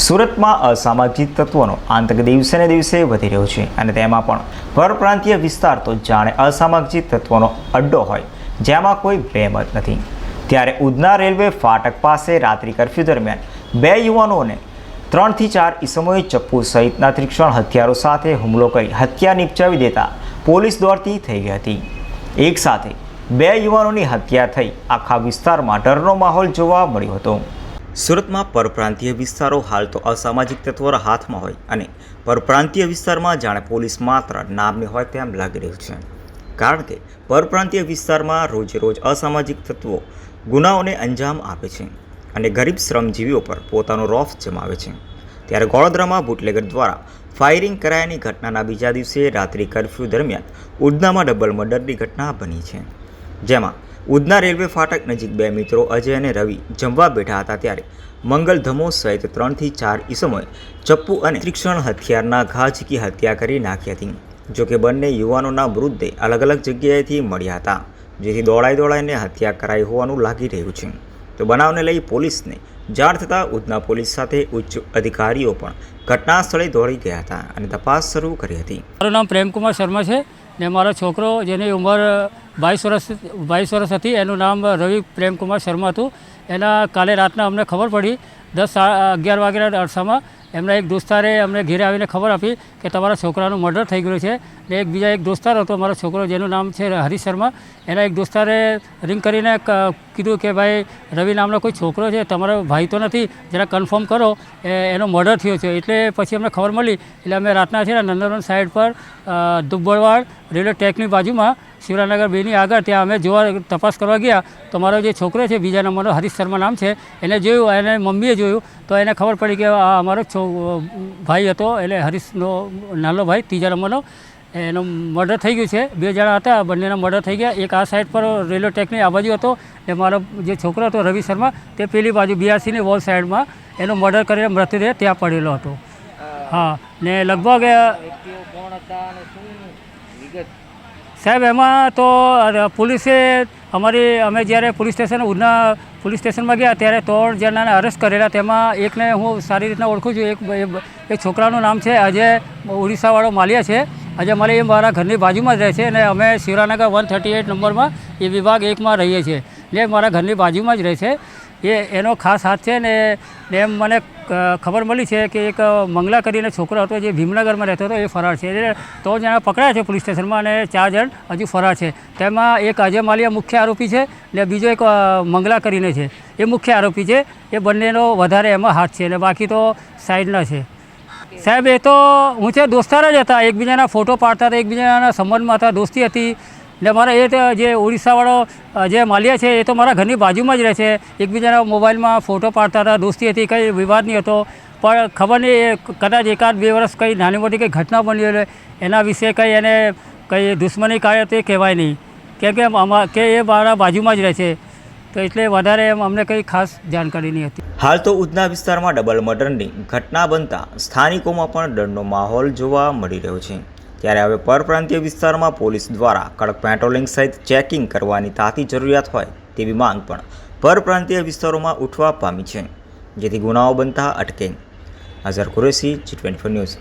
સુરતમાં અસામાજિક તત્વોનો આતંક દિવસે ને દિવસે વધી રહ્યો છે અને તેમાં પણ પરપ્રાંતીય વિસ્તાર તો જાણે અસામાજિક તત્વોનો અડ્ડો હોય, જેમાં કોઈ બેમત નથી। ત્યારે ઉધના રેલવે ફાટક પાસે રાત્રિ કર્ફ્યુ દરમિયાન 2 યુવાનોને 3 થી 4 ઈસમોએ ચપ્પુ સહિતના તીક્ષ્ણ હથિયારો સાથે હુમલો કરી હત્યા નિપજાવી દેતા પોલીસ દોડતી થઈ ગઈ હતી। એક સાથે 2 યુવાનોની હત્યા થઈ આખા વિસ્તારમાં ડરનો માહોલ જોવા મળ્યો હતો। સુરતમાં પરપ્રાંતીય વિસ્તારો હાલ તો અસામાજિક તત્વોના હાથમાં હોય અને પરપ્રાંતીય વિસ્તારમાં જાણે પોલીસ માત્ર નામની હોય તેમ લાગી રહ્યું છે, કારણ કે પરપ્રાંતીય વિસ્તારમાં રોજે રોજ અસામાજિક તત્વો ગુનાઓને અંજામ આપે છે અને ગરીબ શ્રમજીવીઓ પર પોતાનો રોફ જમાવે છે। ત્યારે વડોદરામાં બુટલેગર દ્વારા ફાયરિંગ કરાયાની ઘટનાના બીજા દિવસે રાત્રિ કર્ફ્યુ દરમિયાન ઉધનામાં ડબલ મર્ડરની ઘટના બની છે, જેમાં ઉધના રેલવે ફાટક નજીક 2 મિત્રો અજય અને રવિ જમવા બેઠા હતા ત્યારે મંગલ ધમો સહિત 3 થી 4 ઈસમોએ ચપ્પુ અને તીક્ષ્ણ હથિયારના ઘા ઝીકી હત્યા કરી નાખી હતી। જોકે બંને યુવાનોના મૃતદેહ અલગ અલગ જગ્યાએથી મળ્યા હતા, જેથી દોડાઈને હત્યા કરાઈ હોવાનું લાગી રહ્યું છે। તો બનાવને લઈ પોલીસને જાણ થતાં ઉધના પોલીસ સાથે ઉચ્ચ અધિકારીઓ પણ ઘટના સ્થળે દોડી ગયા હતા અને તપાસ શરૂ કરી હતી। મારું નામ પ્રેમકુમાર શર્મા છે ને મારો છોકરો જેની ઉંમર 22 વર્ષ હતી, એનું નામ રવિ પ્રેમકુમાર શર્મા હતું। એના કાલે રાતના અમને ખબર પડી 10-11 વાગ્યાના અરસામાં એમના એક દોસ્તારે અમને ઘેરે આવીને ખબર આપી કે તમારા છોકરાનું મર્ડર થઈ ગયું છે ને એક દોસ્તાર હતો મારો છોકરો જેનું નામ છે હરીશ શર્મા, એના એક દોસ્તારે રિંગ કરીને કીધું કે ભાઈ રવિ નામનો કોઈ છોકરો છે, તમારો ભાઈ તો નથી, જરા કન્ફર્મ કરો એનો મર્ડર થયો છે। એટલે પછી અમને ખબર મળી એટલે અમે રાતના છે ને નંદનવન સાઈડ પર દુબ્બળવાડ રેલવે ટ્રેકની બાજુમાં શિવરાનગર 2ની આગળ ત્યાં અમે જોવા તપાસ કરવા ગયા તો મારો જે છોકરો છે બીજા નંબરનો હરીશ શર્મા નામ છે, એને જોયું, એને મમ્મીએ જોયું તો એને ખબર પડી કે આ અમારો ભાઈ હતો, એટલે હરીશનો નાનો ભાઈ 3જા નંબરનો, એનો મર્ડર થઈ ગયું છે। 2 જણા હતા, બંનેના મર્ડર થઈ ગયા। એક આ સાઈડ પર રેલવે ટ્રેકની આ બાજુ હતો ને મારો જે છોકરો હતો રવિ શર્મા તે પેલી બાજુ BRCની વોલ સાઈડમાં એનો મર્ડર કરીને મૃતદેહ ત્યાં પડેલો હતો। હા, ને લગભગ સાહેબ એમાં તો પોલીસે અમે જ્યારે ઉધના પોલીસ સ્ટેશનમાં ગયા ત્યારે 3 જણાને અરેસ્ટ કરેલા। તેમાં એકને હું સારી રીતના ઓળખું છું, એક છોકરાનું નામ છે અજય, ઓડિશાવાળો માલિયા છે અજય માલિયા, એ મારા ઘરની બાજુમાં જ રહે છે અને અમે શિવરાનગર 138 નંબરમાં એ વિભાગ 1માં રહીએ છીએ ને મારા ઘરની બાજુમાં જ રહે છે। એનો ખાસ હાથ છે ને એમ મને ખબર મળી છે કે એક મંગલા કરીને છોકરો હતો જે ભીમનગરમાં રહેતો હતો, એ ફરાર છે। એટલે 3 જણા પકડાયા છે પોલીસ સ્ટેશનમાં અને 4 જણ હજુ ફરાર છે। તેમાં એક અજય માલિયા મુખ્ય આરોપી છે ને બીજો એક મંગલા કરીને છે, એ મુખ્ય આરોપી છે। એ બંનેનો વધારે એમાં હાથ છે અને બાકી તો સાઈડના છે। સાહેબ એ તો હું છે દોસ્તાર જ હતા, એકબીજાના ફોટો પાડતા હતા, એકબીજાના સંબંધમાં હતા, દોસ્તી હતી ને મારા જે ઓડિશાવાળો જે માલિયા છે એ તો મારા ઘરની બાજુમાં જ રહે છે, એકબીજાના મોબાઈલમાં ફોટો પાડતા હતા, દોસ્તી હતી, કંઈ વિવાદ નહીં હતો। પણ ખબર નહીં કદાચ 1-2 વર્ષ કંઈ નાની મોટી કંઈ ઘટના બની હોય એના વિશે કંઈ એને કંઈ દુશ્મની કાર્ય તે કહેવાય નહીં, કેમ કે એ મારા બાજુમાં જ રહે છે, તો એટલે વધારે અમને કંઈ ખાસ જાણકારી નહીં હતી। હાલ તો ઉધના વિસ્તારમાં ડબલ મર્ડરની ઘટના બનતા સ્થાનિકોમાં પણ ડરનો માહોલ જોવા મળી રહ્યો છે। ત્યારે હવે પરપ્રાંતીય વિસ્તારમાં પોલીસ દ્વારા કડક પેટ્રોલિંગ સહિત ચેકિંગ કરવાની તાતી જરૂરિયાત હોય તેવી માંગ પણ પરપ્રાંતીય વિસ્તારોમાં ઉઠવા પામી છે, જેથી ગુનાઓ બનતા અટકે। Azhar Qureshi, G24 news.